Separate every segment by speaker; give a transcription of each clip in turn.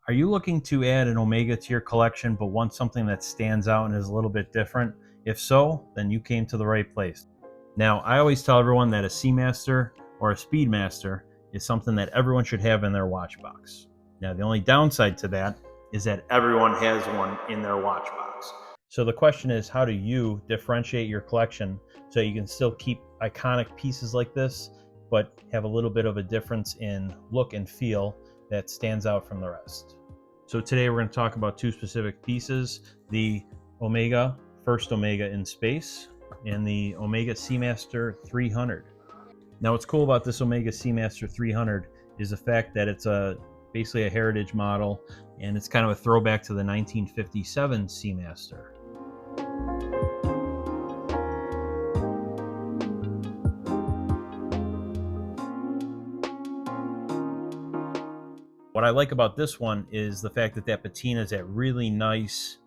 Speaker 1: Are you looking to add an Omega to your collection but want something that stands out and is a little bit different? If so, then you came to the right place. Now, I always tell everyone that a Seamaster or a Speedmaster is something that everyone should have in their watch box. Now, the only downside to that is that everyone has one in their watch box. So the question is, how do you differentiate your collection so you can still keep iconic pieces like this, but have a little bit of a difference in look and feel that stands out from the rest? So today we're going to talk about two specific pieces, the Omega, first Omega in space, and the Omega Seamaster 300. Now what's cool about this Omega Seamaster 300 is the fact that it's basically a heritage model, and it's kind of a throwback to the 1957 Seamaster. What I like about this one is the fact that patina is that really nice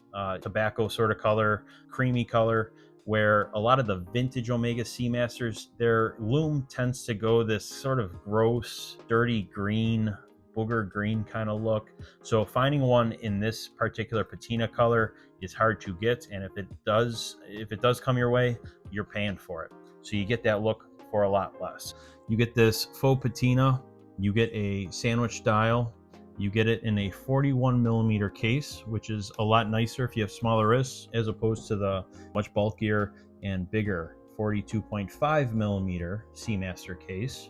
Speaker 1: tobacco sort of color, creamy color, where a lot of the vintage Omega Seamasters, their lume tends to go this sort of gross, dirty green, booger green kind of look. So finding one in this particular patina color is hard to get, and if it does come your way, you're paying for it. So you get that look for a lot less. You get this faux patina, you get a sandwich dial, you get it in a 41mm case, which is a lot nicer if you have smaller wrists, as opposed to the much bulkier and bigger 42.5mm Seamaster case.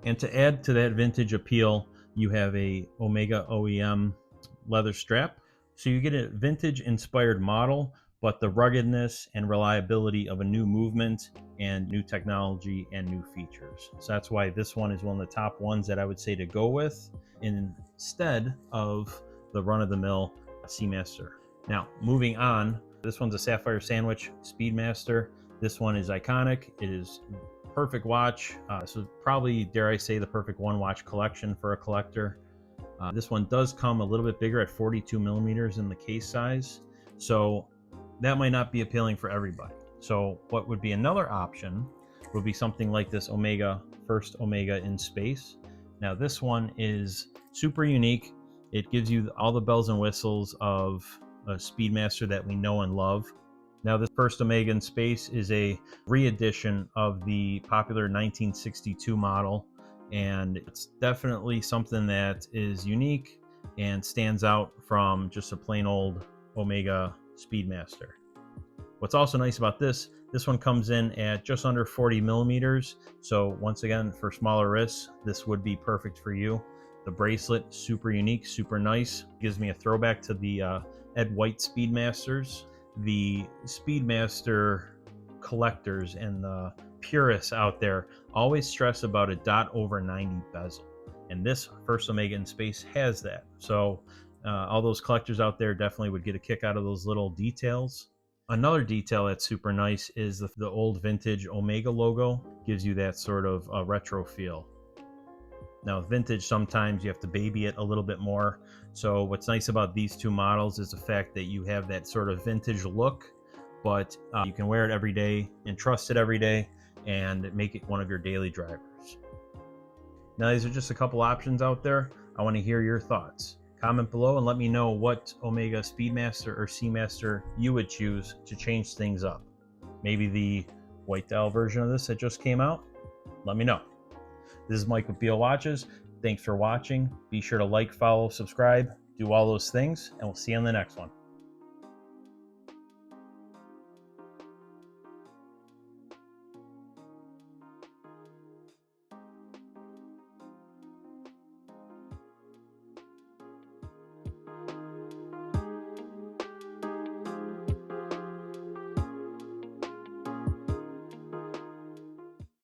Speaker 1: And to add to that vintage appeal, you have a Omega OEM leather strap. So you get a vintage inspired model, but the ruggedness and reliability of a new movement and new technology and new features. So that's why this one is one of the top ones that I would say to go with instead of the run-of-the-mill Seamaster. Now, moving on, this one's a Sapphire Sandwich Speedmaster. This one is iconic. It is perfect watch. This is probably, dare I say, the perfect one watch collection for a collector. This one does come a little bit bigger at 42mm in the case size, so that might not be appealing for everybody. So what would be another option would be something like this Omega, first Omega in space. Now this one is super unique. It gives you all the bells and whistles of a Speedmaster that we know and love. Now this first Omega in space is a re-edition of the popular 1962 model, and it's definitely something that is unique and stands out from just a plain old Omega Speedmaster. What's also nice about this one comes in at just under 40mm. So once again, for smaller wrists, this would be perfect for you. The bracelet, super unique, super nice. Gives me a throwback to the Ed White Speedmasters. The Speedmaster collectors and the purists out there always stress about a .over 90 bezel. And this first Omega in space has that. So all those collectors out there definitely would get a kick out of those little details. Another detail that's super nice is the old vintage Omega logo. Gives you that sort of retro feel. Now vintage, sometimes you have to baby it a little bit more. So what's nice about these two models is the fact that you have that sort of vintage look, but you can wear it every day and trust it every day and make it one of your daily drivers. Now these are just a couple options out there. I want to hear your thoughts. Comment below and let me know what Omega Speedmaster or Seamaster you would choose to change things up. Maybe the white dial version of this that just came out? Let me know. This is Mike with Biel Watches. Thanks for watching. Be sure to like, follow, subscribe, do all those things, and we'll see you on the next one.